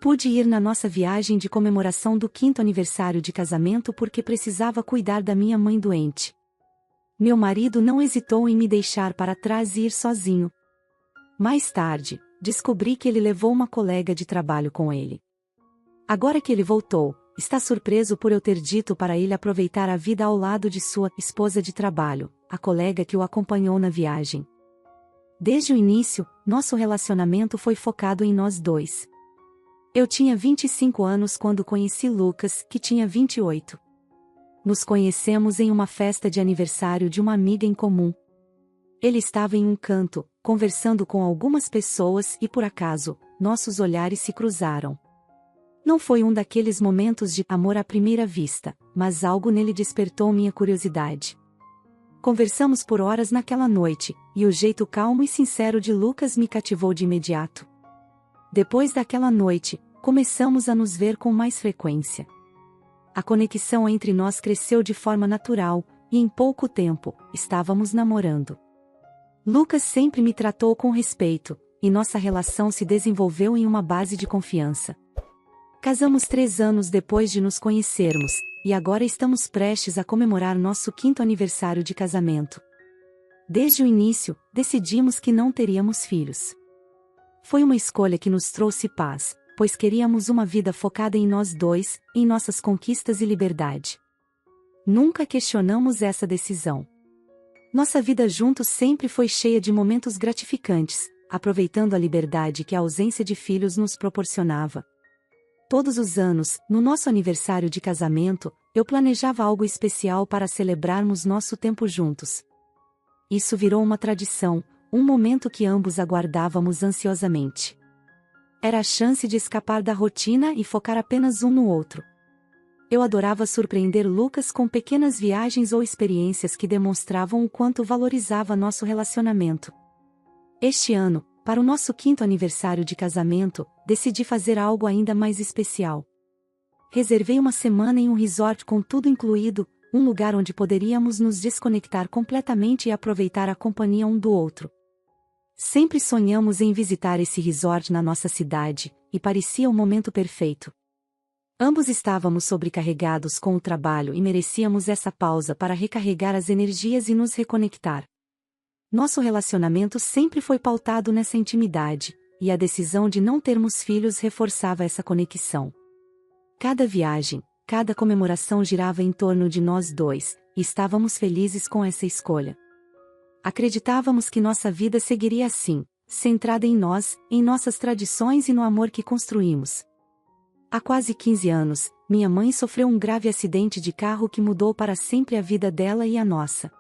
pude ir na nossa viagem de comemoração do 5º aniversário de casamento porque precisava cuidar da minha mãe doente. Meu marido não hesitou em me deixar para trás e ir sozinho. Mais tarde, descobri que ele levou uma colega de trabalho com ele. Agora que ele voltou, está surpreso por eu ter dito para ele aproveitar a vida ao lado de sua esposa de trabalho, a colega que o acompanhou na viagem. Desde o início, nosso relacionamento foi focado em nós dois. Eu tinha 25 anos quando conheci Lucas, que tinha 28. Nos conhecemos em uma festa de aniversário de uma amiga em comum. Ele estava em um canto, conversando com algumas pessoas e por acaso, nossos olhares se cruzaram. Não foi um daqueles momentos de amor à primeira vista, mas algo nele despertou minha curiosidade. Conversamos por horas naquela noite, e o jeito calmo e sincero de Lucas me cativou de imediato. Depois daquela noite, começamos a nos ver com mais frequência. A conexão entre nós cresceu de forma natural, e em pouco tempo, estávamos namorando. Lucas sempre me tratou com respeito, e nossa relação se desenvolveu em uma base de confiança. Casamos 3 anos depois de nos conhecermos, e agora estamos prestes a comemorar nosso 5º aniversário de casamento. Desde o início, decidimos que não teríamos filhos. Foi uma escolha que nos trouxe paz, pois queríamos uma vida focada em nós dois, em nossas conquistas e liberdade. Nunca questionamos essa decisão. Nossa vida juntos sempre foi cheia de momentos gratificantes, aproveitando a liberdade que a ausência de filhos nos proporcionava. Todos os anos, no nosso aniversário de casamento, eu planejava algo especial para celebrarmos nosso tempo juntos. Isso virou uma tradição, um momento que ambos aguardávamos ansiosamente. Era a chance de escapar da rotina e focar apenas um no outro. Eu adorava surpreender Lucas com pequenas viagens ou experiências que demonstravam o quanto valorizava nosso relacionamento. Este ano, para o nosso 5º aniversário de casamento, decidi fazer algo ainda mais especial. Reservei uma semana em um resort com tudo incluído, um lugar onde poderíamos nos desconectar completamente e aproveitar a companhia um do outro. Sempre sonhamos em visitar esse resort na nossa cidade, e parecia o momento perfeito. Ambos estávamos sobrecarregados com o trabalho e merecíamos essa pausa para recarregar as energias e nos reconectar. Nosso relacionamento sempre foi pautado nessa intimidade, e a decisão de não termos filhos reforçava essa conexão. Cada viagem, cada comemoração girava em torno de nós dois, e estávamos felizes com essa escolha. Acreditávamos que nossa vida seguiria assim, centrada em nós, em nossas tradições e no amor que construímos. Há quase 15 anos, minha mãe sofreu um grave acidente de carro que mudou para sempre a vida dela e a nossa.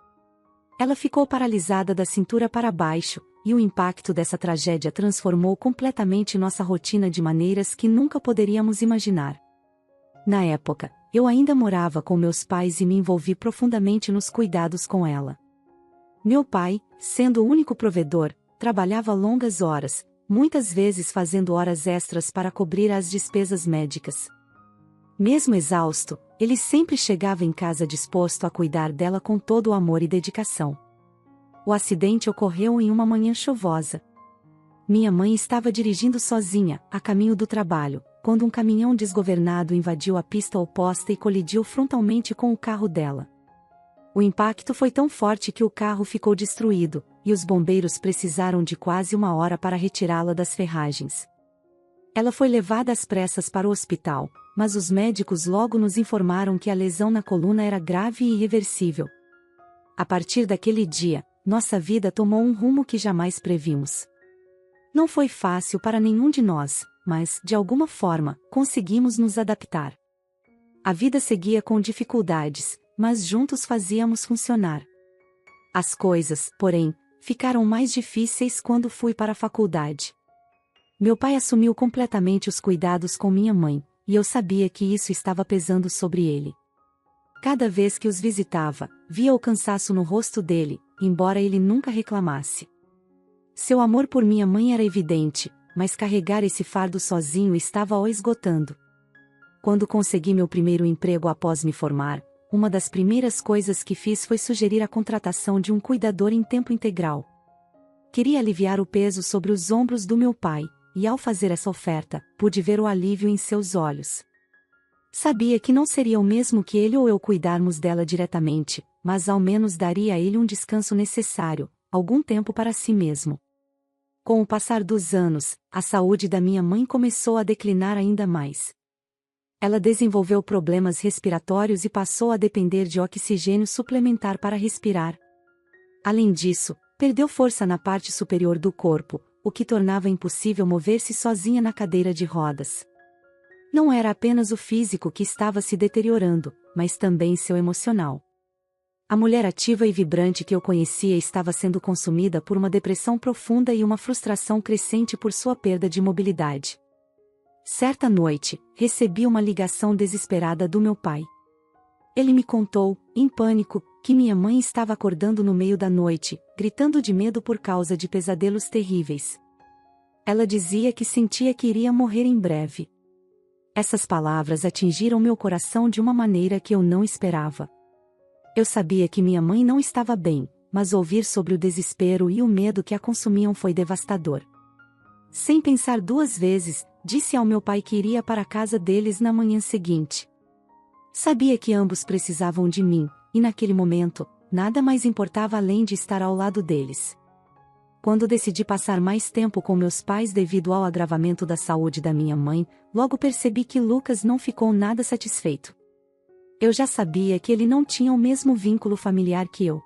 Ela ficou paralisada da cintura para baixo, e o impacto dessa tragédia transformou completamente nossa rotina de maneiras que nunca poderíamos imaginar. Na época, eu ainda morava com meus pais e me envolvi profundamente nos cuidados com ela. Meu pai, sendo o único provedor, trabalhava longas horas, muitas vezes fazendo horas extras para cobrir as despesas médicas. Mesmo exausto, ele sempre chegava em casa disposto a cuidar dela com todo o amor e dedicação. O acidente ocorreu em uma manhã chuvosa. Minha mãe estava dirigindo sozinha, a caminho do trabalho, quando um caminhão desgovernado invadiu a pista oposta e colidiu frontalmente com o carro dela. O impacto foi tão forte que o carro ficou destruído, e os bombeiros precisaram de quase 1 hora para retirá-la das ferragens. Ela foi levada às pressas para o hospital, mas os médicos logo nos informaram que a lesão na coluna era grave e irreversível. A partir daquele dia, nossa vida tomou um rumo que jamais previmos. Não foi fácil para nenhum de nós, mas, de alguma forma, conseguimos nos adaptar. A vida seguia com dificuldades, mas juntos fazíamos funcionar. As coisas, porém, ficaram mais difíceis quando fui para a faculdade. Meu pai assumiu completamente os cuidados com minha mãe, e eu sabia que isso estava pesando sobre ele. Cada vez que os visitava, via o cansaço no rosto dele, embora ele nunca reclamasse. Seu amor por minha mãe era evidente, mas carregar esse fardo sozinho estava o esgotando. Quando consegui meu primeiro emprego após me formar, uma das primeiras coisas que fiz foi sugerir a contratação de um cuidador em tempo integral. Queria aliviar o peso sobre os ombros do meu pai, e ao fazer essa oferta, pude ver o alívio em seus olhos. Sabia que não seria o mesmo que ele ou eu cuidarmos dela diretamente, mas ao menos daria a ele um descanso necessário, algum tempo para si mesmo. Com o passar dos anos, a saúde da minha mãe começou a declinar ainda mais. Ela desenvolveu problemas respiratórios e passou a depender de oxigênio suplementar para respirar. Além disso, perdeu força na parte superior do corpo, o que tornava impossível mover-se sozinha na cadeira de rodas. Não era apenas o físico que estava se deteriorando, mas também seu emocional. A mulher ativa e vibrante que eu conhecia estava sendo consumida por uma depressão profunda e uma frustração crescente por sua perda de mobilidade. Certa noite, recebi uma ligação desesperada do meu pai. Ele me contou, em pânico, que minha mãe estava acordando no meio da noite, gritando de medo por causa de pesadelos terríveis. Ela dizia que sentia que iria morrer em breve. Essas palavras atingiram meu coração de uma maneira que eu não esperava. Eu sabia que minha mãe não estava bem, mas ouvir sobre o desespero e o medo que a consumiam foi devastador. Sem pensar duas vezes, disse ao meu pai que iria para a casa deles na manhã seguinte. Sabia que ambos precisavam de mim, e naquele momento, nada mais importava além de estar ao lado deles. Quando decidi passar mais tempo com meus pais devido ao agravamento da saúde da minha mãe, logo percebi que Lucas não ficou nada satisfeito. Eu já sabia que ele não tinha o mesmo vínculo familiar que eu.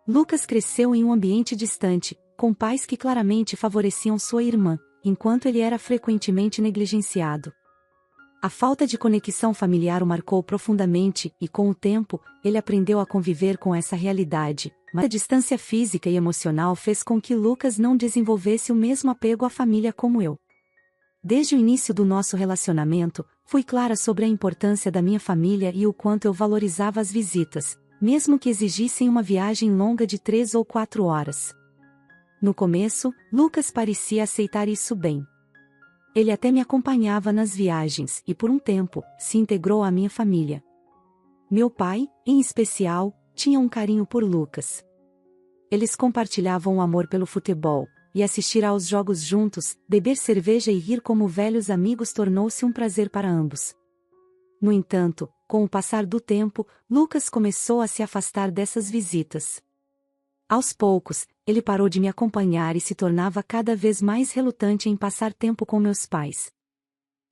Lucas cresceu em um ambiente distante, com pais que claramente favoreciam sua irmã, enquanto ele era frequentemente negligenciado. A falta de conexão familiar o marcou profundamente e, com o tempo, ele aprendeu a conviver com essa realidade, mas a distância física e emocional fez com que Lucas não desenvolvesse o mesmo apego à família como eu. Desde o início do nosso relacionamento, fui clara sobre a importância da minha família e o quanto eu valorizava as visitas, mesmo que exigissem uma viagem longa de 3 ou 4 horas. No começo, Lucas parecia aceitar isso bem. Ele até me acompanhava nas viagens e, por um tempo, se integrou à minha família. Meu pai, em especial, tinha um carinho por Lucas. Eles compartilhavam o amor pelo futebol, e assistir aos jogos juntos, beber cerveja e rir como velhos amigos tornou-se um prazer para ambos. No entanto, com o passar do tempo, Lucas começou a se afastar dessas visitas. Aos poucos, ele parou de me acompanhar e se tornava cada vez mais relutante em passar tempo com meus pais.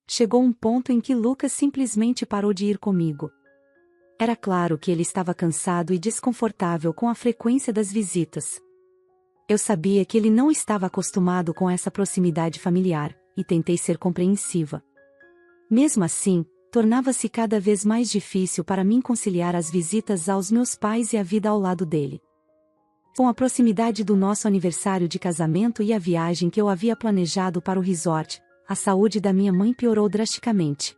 Chegou um ponto em que Lucas simplesmente parou de ir comigo. Era claro que ele estava cansado e desconfortável com a frequência das visitas. Eu sabia que ele não estava acostumado com essa proximidade familiar, e tentei ser compreensiva. Mesmo assim, tornava-se cada vez mais difícil para mim conciliar as visitas aos meus pais e a vida ao lado dele. Com a proximidade do nosso aniversário de casamento e a viagem que eu havia planejado para o resort, a saúde da minha mãe piorou drasticamente.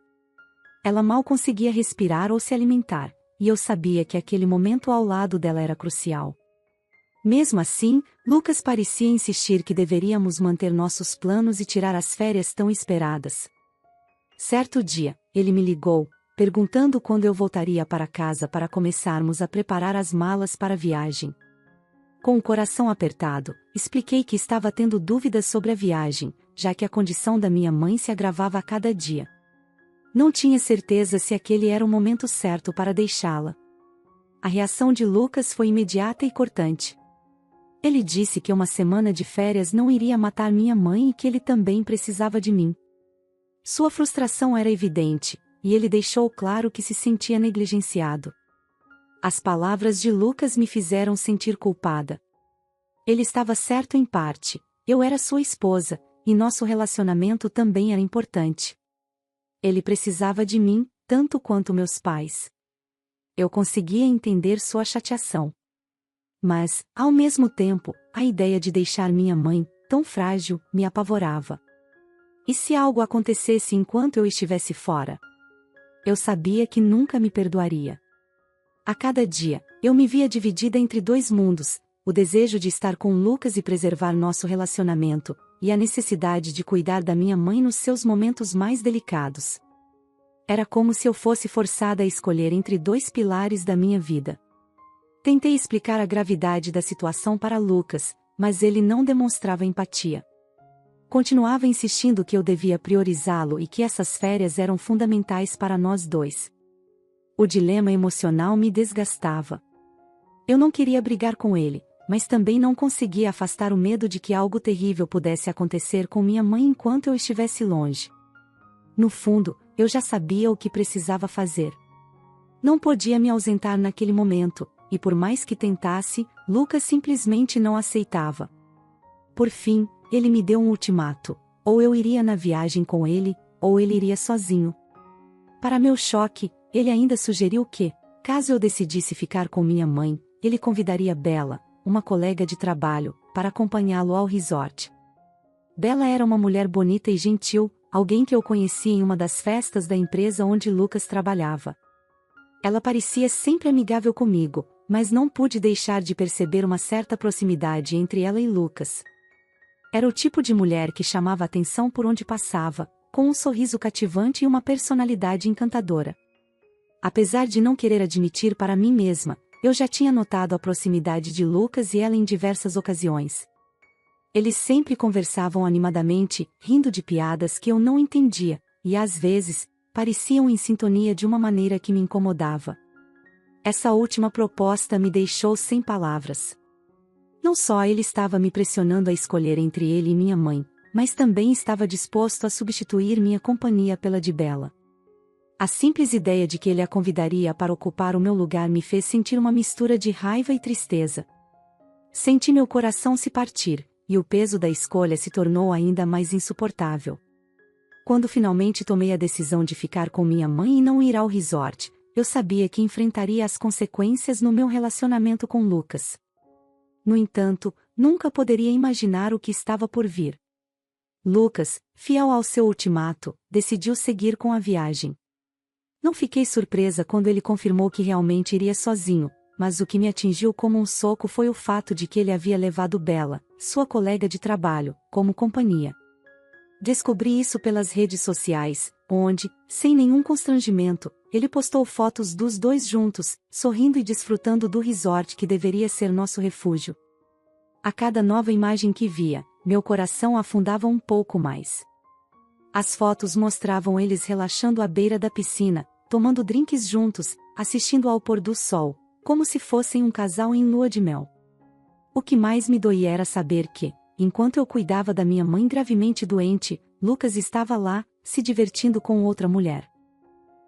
Ela mal conseguia respirar ou se alimentar, e eu sabia que aquele momento ao lado dela era crucial. Mesmo assim, Lucas parecia insistir que deveríamos manter nossos planos e tirar as férias tão esperadas. Certo dia, ele me ligou, perguntando quando eu voltaria para casa para começarmos a preparar as malas para a viagem. Com o coração apertado, expliquei que estava tendo dúvidas sobre a viagem, já que a condição da minha mãe se agravava a cada dia. Não tinha certeza se aquele era o momento certo para deixá-la. A reação de Lucas foi imediata e cortante. Ele disse que uma semana de férias não iria matar minha mãe e que ele também precisava de mim. Sua frustração era evidente, e ele deixou claro que se sentia negligenciado. As palavras de Lucas me fizeram sentir culpada. Ele estava certo em parte, eu era sua esposa, e nosso relacionamento também era importante. Ele precisava de mim, tanto quanto meus pais. Eu conseguia entender sua chateação. Mas, ao mesmo tempo, a ideia de deixar minha mãe, tão frágil, me apavorava. E se algo acontecesse enquanto eu estivesse fora? Eu sabia que nunca me perdoaria. A cada dia, eu me via dividida entre dois mundos, o desejo de estar com Lucas e preservar nosso relacionamento, e a necessidade de cuidar da minha mãe nos seus momentos mais delicados. Era como se eu fosse forçada a escolher entre dois pilares da minha vida. Tentei explicar a gravidade da situação para Lucas, mas ele não demonstrava empatia. Continuava insistindo que eu devia priorizá-lo e que essas férias eram fundamentais para nós dois. O dilema emocional me desgastava. Eu não queria brigar com ele, mas também não conseguia afastar o medo de que algo terrível pudesse acontecer com minha mãe enquanto eu estivesse longe. No fundo, eu já sabia o que precisava fazer. Não podia me ausentar naquele momento, e por mais que tentasse, Lucas simplesmente não aceitava. Por fim, ele me deu um ultimato: ou eu iria na viagem com ele, ou ele iria sozinho. Para meu choque, ele ainda sugeriu que, caso eu decidisse ficar com minha mãe, ele convidaria Bella, uma colega de trabalho, para acompanhá-lo ao resort. Bella era uma mulher bonita e gentil, alguém que eu conheci em uma das festas da empresa onde Lucas trabalhava. Ela parecia sempre amigável comigo, mas não pude deixar de perceber uma certa proximidade entre ela e Lucas. Era o tipo de mulher que chamava atenção por onde passava, com um sorriso cativante e uma personalidade encantadora. Apesar de não querer admitir para mim mesma, eu já tinha notado a proximidade de Lucas e ela em diversas ocasiões. Eles sempre conversavam animadamente, rindo de piadas que eu não entendia, e às vezes, pareciam em sintonia de uma maneira que me incomodava. Essa última proposta me deixou sem palavras. Não só ele estava me pressionando a escolher entre ele e minha mãe, mas também estava disposto a substituir minha companhia pela de Bella. A simples ideia de que ele a convidaria para ocupar o meu lugar me fez sentir uma mistura de raiva e tristeza. Senti meu coração se partir, e o peso da escolha se tornou ainda mais insuportável. Quando finalmente tomei a decisão de ficar com minha mãe e não ir ao resort, eu sabia que enfrentaria as consequências no meu relacionamento com Lucas. No entanto, nunca poderia imaginar o que estava por vir. Lucas, fiel ao seu ultimato, decidiu seguir com a viagem. Não fiquei surpresa quando ele confirmou que realmente iria sozinho, mas o que me atingiu como um soco foi o fato de que ele havia levado Bella, sua colega de trabalho, como companhia. Descobri isso pelas redes sociais, onde, sem nenhum constrangimento, ele postou fotos dos dois juntos, sorrindo e desfrutando do resort que deveria ser nosso refúgio. A cada nova imagem que via, meu coração afundava um pouco mais. As fotos mostravam eles relaxando à beira da piscina, tomando drinks juntos, assistindo ao pôr do sol, como se fossem um casal em lua de mel. O que mais me doía era saber que, enquanto eu cuidava da minha mãe gravemente doente, Lucas estava lá, se divertindo com outra mulher.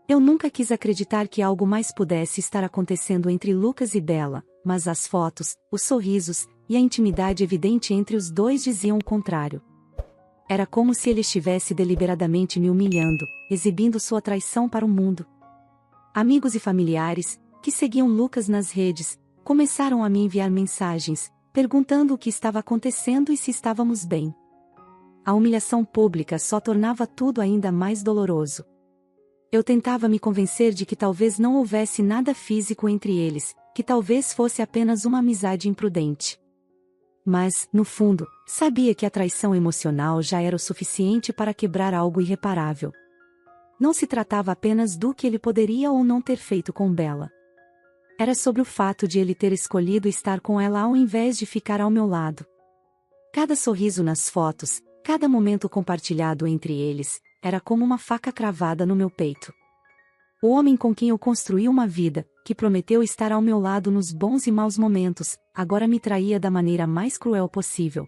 Eu nunca quis acreditar que algo mais pudesse estar acontecendo entre Lucas e Bella, mas as fotos, os sorrisos, e a intimidade evidente entre os dois diziam o contrário. Era como se ele estivesse deliberadamente me humilhando, exibindo sua traição para o mundo. Amigos e familiares, que seguiam Lucas nas redes, começaram a me enviar mensagens, perguntando o que estava acontecendo e se estávamos bem. A humilhação pública só tornava tudo ainda mais doloroso. Eu tentava me convencer de que talvez não houvesse nada físico entre eles, que talvez fosse apenas uma amizade imprudente. Mas, no fundo, sabia que a traição emocional já era o suficiente para quebrar algo irreparável. Não se tratava apenas do que ele poderia ou não ter feito com Bella. Era sobre o fato de ele ter escolhido estar com ela ao invés de ficar ao meu lado. Cada sorriso nas fotos, cada momento compartilhado entre eles, era como uma faca cravada no meu peito. O homem com quem eu construí uma vida, que prometeu estar ao meu lado nos bons e maus momentos, agora me traía da maneira mais cruel possível.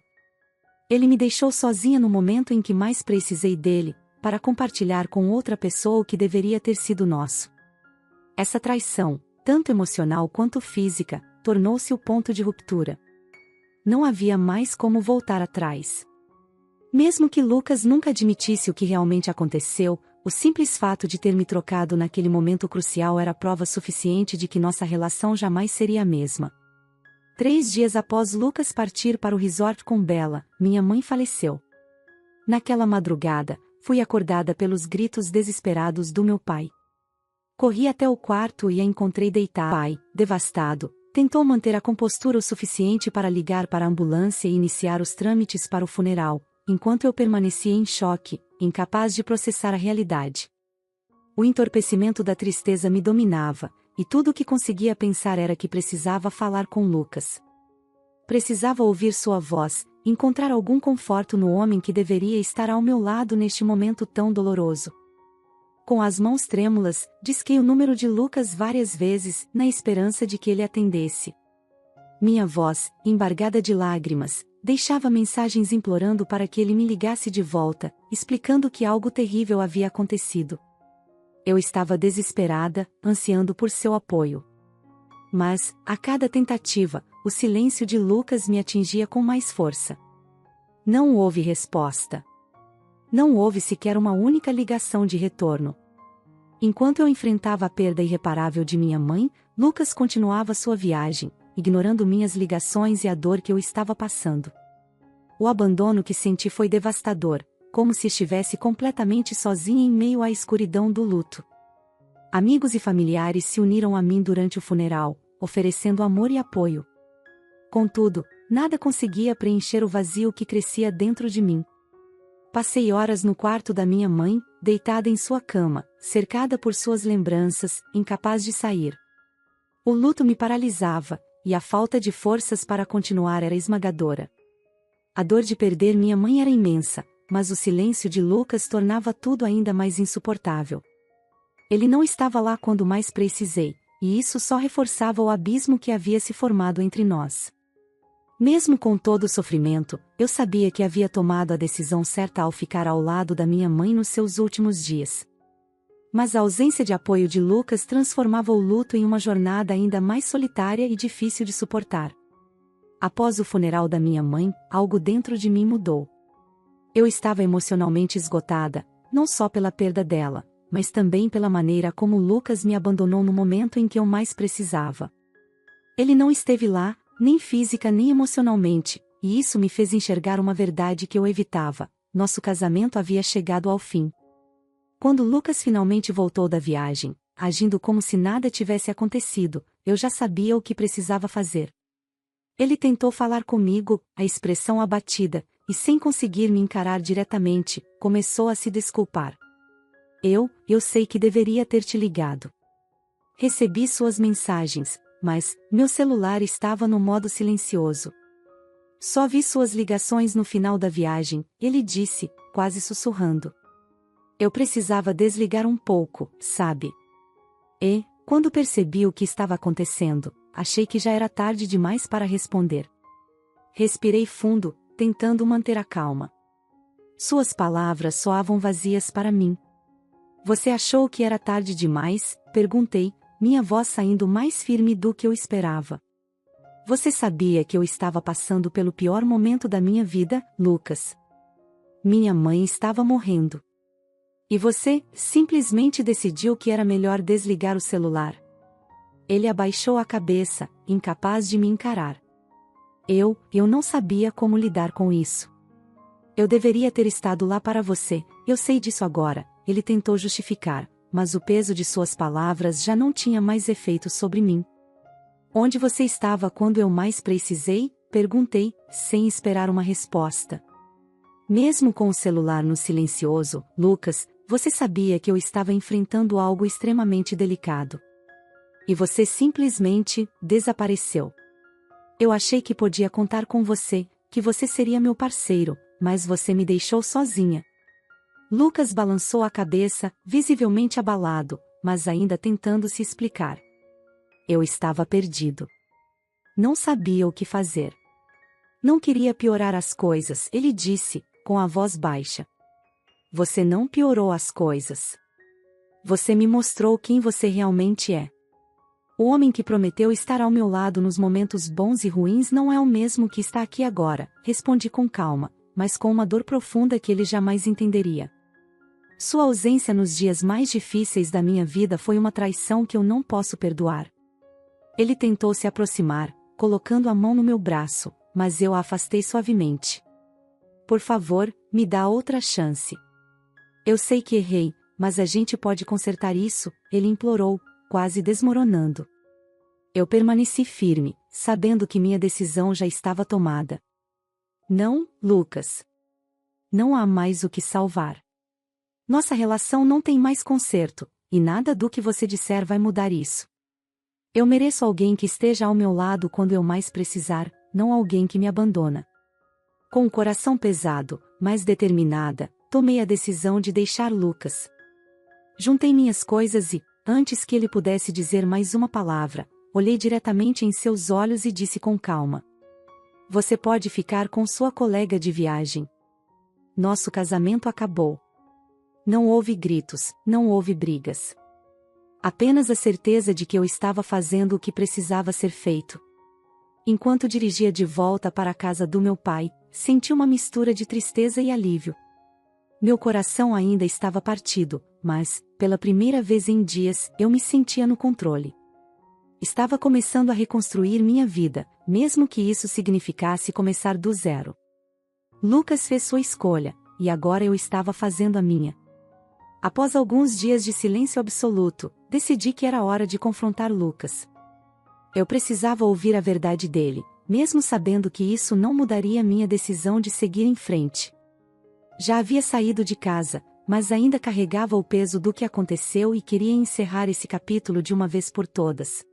Ele me deixou sozinha no momento em que mais precisei dele, para compartilhar com outra pessoa o que deveria ter sido nosso. Essa traição, tanto emocional quanto física, tornou-se o ponto de ruptura. Não havia mais como voltar atrás. Mesmo que Lucas nunca admitisse o que realmente aconteceu, o simples fato de ter me trocado naquele momento crucial era prova suficiente de que nossa relação jamais seria a mesma. 3 dias após Lucas partir para o resort com Bella, minha mãe faleceu. Naquela madrugada, fui acordada pelos gritos desesperados do meu pai. Corri até o quarto e a encontrei deitada. Pai, devastado, tentou manter a compostura o suficiente para ligar para a ambulância e iniciar os trâmites para o funeral, enquanto eu permanecia em choque, incapaz de processar a realidade. O entorpecimento da tristeza me dominava, e tudo o que conseguia pensar era que precisava falar com Lucas. Precisava ouvir sua voz, encontrar algum conforto no homem que deveria estar ao meu lado neste momento tão doloroso. Com as mãos trêmulas, disquei o número de Lucas várias vezes, na esperança de que ele atendesse. Minha voz, embargada de lágrimas, deixava mensagens implorando para que ele me ligasse de volta, explicando que algo terrível havia acontecido. Eu estava desesperada, ansiando por seu apoio. Mas, a cada tentativa, o silêncio de Lucas me atingia com mais força. Não houve resposta. Não houve sequer uma única ligação de retorno. Enquanto eu enfrentava a perda irreparável de minha mãe, Lucas continuava sua viagem, ignorando minhas ligações e a dor que eu estava passando. O abandono que senti foi devastador, como se estivesse completamente sozinha em meio à escuridão do luto. Amigos e familiares se uniram a mim durante o funeral, oferecendo amor e apoio. Contudo, nada conseguia preencher o vazio que crescia dentro de mim. Passei horas no quarto da minha mãe, deitada em sua cama, cercada por suas lembranças, incapaz de sair. O luto me paralisava, e a falta de forças para continuar era esmagadora. A dor de perder minha mãe era imensa, mas o silêncio de Lucas tornava tudo ainda mais insuportável. Ele não estava lá quando mais precisei, e isso só reforçava o abismo que havia se formado entre nós. Mesmo com todo o sofrimento, eu sabia que havia tomado a decisão certa ao ficar ao lado da minha mãe nos seus últimos dias. Mas a ausência de apoio de Lucas transformava o luto em uma jornada ainda mais solitária e difícil de suportar. Após o funeral da minha mãe, algo dentro de mim mudou. Eu estava emocionalmente esgotada, não só pela perda dela, mas também pela maneira como Lucas me abandonou no momento em que eu mais precisava. Ele não esteve lá, nem física nem emocionalmente, e isso me fez enxergar uma verdade que eu evitava: nosso casamento havia chegado ao fim. Quando Lucas finalmente voltou da viagem, agindo como se nada tivesse acontecido, eu já sabia o que precisava fazer. Ele tentou falar comigo, a expressão abatida, e sem conseguir me encarar diretamente, começou a se desculpar. Eu sei que deveria ter te ligado. Recebi suas mensagens, mas meu celular estava no modo silencioso. Só vi suas ligações no final da viagem, ele disse, quase sussurrando. Eu precisava desligar um pouco, sabe? E, quando percebi o que estava acontecendo, achei que já era tarde demais para responder. Respirei fundo, tentando manter a calma. Suas palavras soavam vazias para mim. Você achou que era tarde demais? Perguntei, minha voz saindo mais firme do que eu esperava. Você sabia que eu estava passando pelo pior momento da minha vida, Lucas? Minha mãe estava morrendo. E você, simplesmente decidiu que era melhor desligar o celular. Ele abaixou a cabeça, incapaz de me encarar. Eu não sabia como lidar com isso. Eu deveria ter estado lá para você, eu sei disso agora, ele tentou justificar, mas o peso de suas palavras já não tinha mais efeito sobre mim. Onde você estava quando eu mais precisei? Perguntei, sem esperar uma resposta. Mesmo com o celular no silencioso, Lucas, você sabia que eu estava enfrentando algo extremamente delicado. E você simplesmente desapareceu. Eu achei que podia contar com você, que você seria meu parceiro, mas você me deixou sozinha. Lucas balançou a cabeça, visivelmente abalado, mas ainda tentando se explicar. Eu estava perdido. Não sabia o que fazer. Não queria piorar as coisas, ele disse, com a voz baixa. Você não piorou as coisas. Você me mostrou quem você realmente é. O homem que prometeu estar ao meu lado nos momentos bons e ruins não é o mesmo que está aqui agora, respondi com calma, mas com uma dor profunda que ele jamais entenderia. Sua ausência nos dias mais difíceis da minha vida foi uma traição que eu não posso perdoar. Ele tentou se aproximar, colocando a mão no meu braço, mas eu a afastei suavemente. Por favor, me dá outra chance. Eu sei que errei, mas a gente pode consertar isso, ele implorou, quase desmoronando. Eu permaneci firme, sabendo que minha decisão já estava tomada. Não, Lucas. Não há mais o que salvar. Nossa relação não tem mais conserto, e nada do que você disser vai mudar isso. Eu mereço alguém que esteja ao meu lado quando eu mais precisar, não alguém que me abandona. Com o coração pesado, mas determinada, tomei a decisão de deixar Lucas. Juntei minhas coisas e, antes que ele pudesse dizer mais uma palavra, olhei diretamente em seus olhos e disse com calma: Você pode ficar com sua colega de viagem. Nosso casamento acabou. Não houve gritos, não houve brigas. Apenas a certeza de que eu estava fazendo o que precisava ser feito. Enquanto dirigia de volta para a casa do meu pai, senti uma mistura de tristeza e alívio. Meu coração ainda estava partido, mas, pela primeira vez em dias, eu me sentia no controle. Estava começando a reconstruir minha vida, mesmo que isso significasse começar do zero. Lucas fez sua escolha, e agora eu estava fazendo a minha. Após alguns dias de silêncio absoluto, decidi que era hora de confrontar Lucas. Eu precisava ouvir a verdade dele, mesmo sabendo que isso não mudaria minha decisão de seguir em frente. Já havia saído de casa, mas ainda carregava o peso do que aconteceu e queria encerrar esse capítulo de uma vez por todas.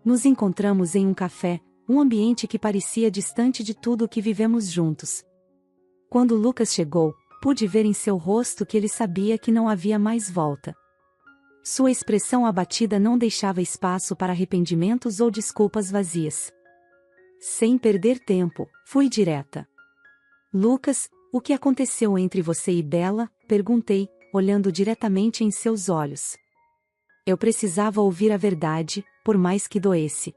Nos encontramos em um café, um ambiente que parecia distante de tudo o que vivemos juntos. Quando Lucas chegou, pude ver em seu rosto que ele sabia que não havia mais volta. Sua expressão abatida não deixava espaço para arrependimentos ou desculpas vazias. Sem perder tempo, fui direta. Lucas, o que aconteceu entre você e Bella? Perguntei, olhando diretamente em seus olhos. Eu precisava ouvir a verdade, por mais que doesse.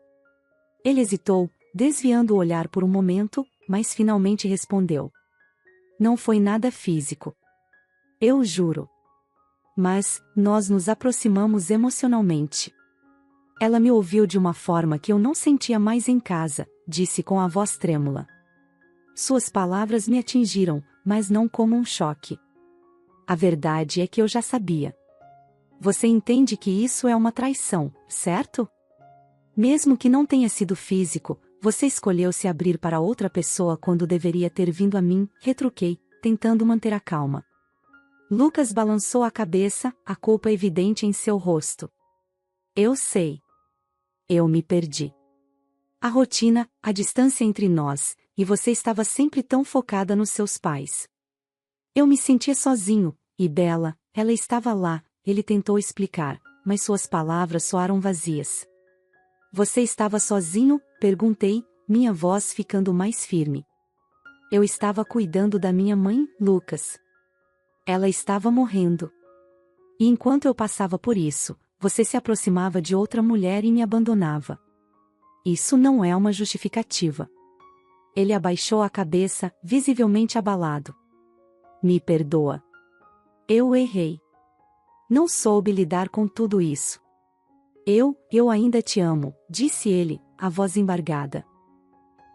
Ele hesitou, desviando o olhar por um momento, mas finalmente respondeu. Não foi nada físico. Eu juro. Mas, nós nos aproximamos emocionalmente. Ela me ouviu de uma forma que eu não sentia mais em casa, disse com a voz trêmula. Suas palavras me atingiram, mas não como um choque. A verdade é que eu já sabia. Você entende que isso é uma traição, certo? Mesmo que não tenha sido físico, você escolheu se abrir para outra pessoa quando deveria ter vindo a mim, retruquei, tentando manter a calma. Lucas balançou a cabeça, a culpa evidente em seu rosto. Eu sei. Eu me perdi. A rotina, a distância entre nós, e você estava sempre tão focada nos seus pais. Eu me sentia sozinho, e Bella, ela estava lá, ele tentou explicar, mas suas palavras soaram vazias. Você estava sozinho? Perguntei, minha voz ficando mais firme. Eu estava cuidando da minha mãe, Lucas. Ela estava morrendo. E enquanto eu passava por isso, você se aproximava de outra mulher e me abandonava. Isso não é uma justificativa. Ele abaixou a cabeça, visivelmente abalado. Me perdoa. Eu errei. Não soube lidar com tudo isso. Eu ainda te amo, disse ele, a voz embargada.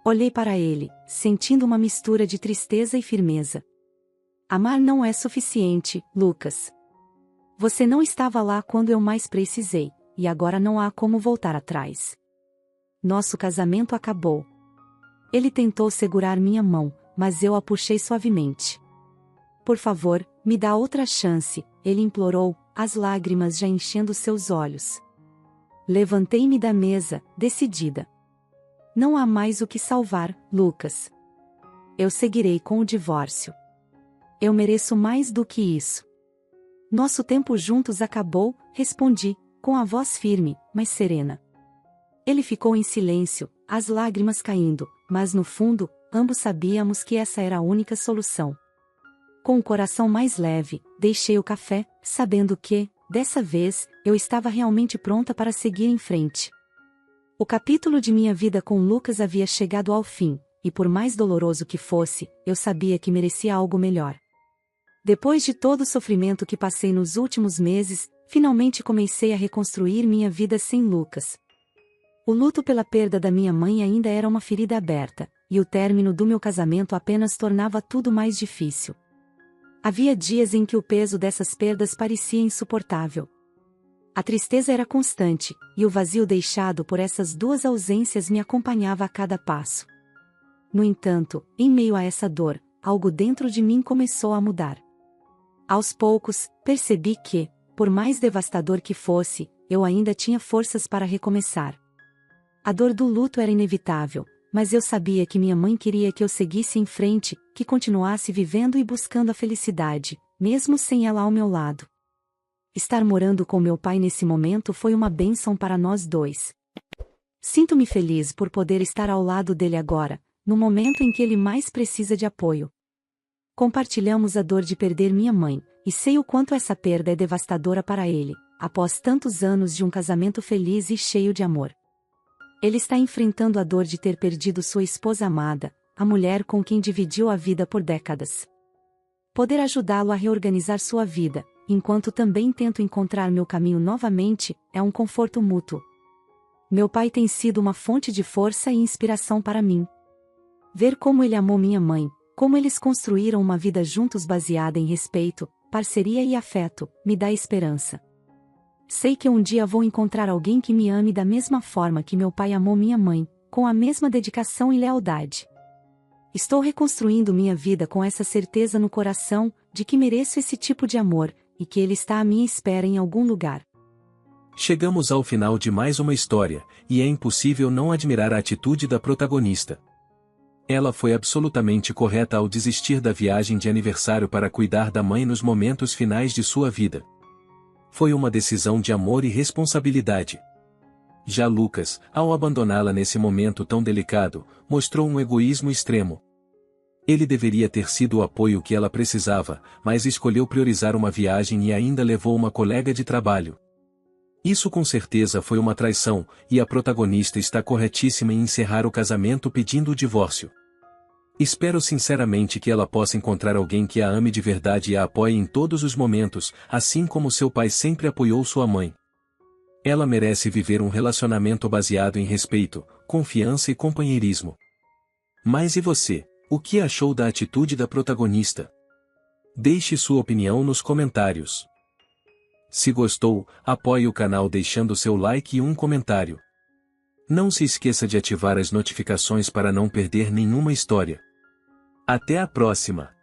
Olhei para ele, sentindo uma mistura de tristeza e firmeza. Amar não é suficiente, Lucas. Você não estava lá quando eu mais precisei, e agora não há como voltar atrás. Nosso casamento acabou. Ele tentou segurar minha mão, mas eu a puxei suavemente. Por favor, me dá outra chance, ele implorou, as lágrimas já enchendo seus olhos. Levantei-me da mesa, decidida. Não há mais o que salvar, Lucas. Eu seguirei com o divórcio. Eu mereço mais do que isso. Nosso tempo juntos acabou, respondi, com a voz firme, mas serena. Ele ficou em silêncio, as lágrimas caindo, mas no fundo, ambos sabíamos que essa era a única solução. Com o coração mais leve, deixei o café, sabendo que, dessa vez, eu estava realmente pronta para seguir em frente. O capítulo de minha vida com Lucas havia chegado ao fim, e por mais doloroso que fosse, eu sabia que merecia algo melhor. Depois de todo o sofrimento que passei nos últimos meses, finalmente comecei a reconstruir minha vida sem Lucas. O luto pela perda da minha mãe ainda era uma ferida aberta, e o término do meu casamento apenas tornava tudo mais difícil. Havia dias em que o peso dessas perdas parecia insuportável. A tristeza era constante, e o vazio deixado por essas duas ausências me acompanhava a cada passo. No entanto, em meio a essa dor, algo dentro de mim começou a mudar. Aos poucos, percebi que, por mais devastador que fosse, eu ainda tinha forças para recomeçar. A dor do luto era inevitável, mas eu sabia que minha mãe queria que eu seguisse em frente, que continuasse vivendo e buscando a felicidade, mesmo sem ela ao meu lado. Estar morando com meu pai nesse momento foi uma bênção para nós dois. Sinto-me feliz por poder estar ao lado dele agora, no momento em que ele mais precisa de apoio. Compartilhamos a dor de perder minha mãe, e sei o quanto essa perda é devastadora para ele, após tantos anos de um casamento feliz e cheio de amor. Ele está enfrentando a dor de ter perdido sua esposa amada, a mulher com quem dividiu a vida por décadas. Poder ajudá-lo a reorganizar sua vida, enquanto também tento encontrar meu caminho novamente, é um conforto mútuo. Meu pai tem sido uma fonte de força e inspiração para mim. Ver como ele amou minha mãe, como eles construíram uma vida juntos baseada em respeito, parceria e afeto, me dá esperança. Sei que um dia vou encontrar alguém que me ame da mesma forma que meu pai amou minha mãe, com a mesma dedicação e lealdade. Estou reconstruindo minha vida com essa certeza no coração, de que mereço esse tipo de amor, e que ele está à minha espera em algum lugar. Chegamos ao final de mais uma história, e é impossível não admirar a atitude da protagonista. Ela foi absolutamente correta ao desistir da viagem de aniversário para cuidar da mãe nos momentos finais de sua vida. Foi uma decisão de amor e responsabilidade. Já Lucas, ao abandoná-la nesse momento tão delicado, mostrou um egoísmo extremo. Ele deveria ter sido o apoio que ela precisava, mas escolheu priorizar uma viagem e ainda levou uma colega de trabalho. Isso com certeza foi uma traição, e a protagonista está corretíssima em encerrar o casamento pedindo o divórcio. Espero sinceramente que ela possa encontrar alguém que a ame de verdade e a apoie em todos os momentos, assim como seu pai sempre apoiou sua mãe. Ela merece viver um relacionamento baseado em respeito, confiança e companheirismo. Mas e você, o que achou da atitude da protagonista? Deixe sua opinião nos comentários. Se gostou, apoie o canal deixando seu like e um comentário. Não se esqueça de ativar as notificações para não perder nenhuma história. Até a próxima!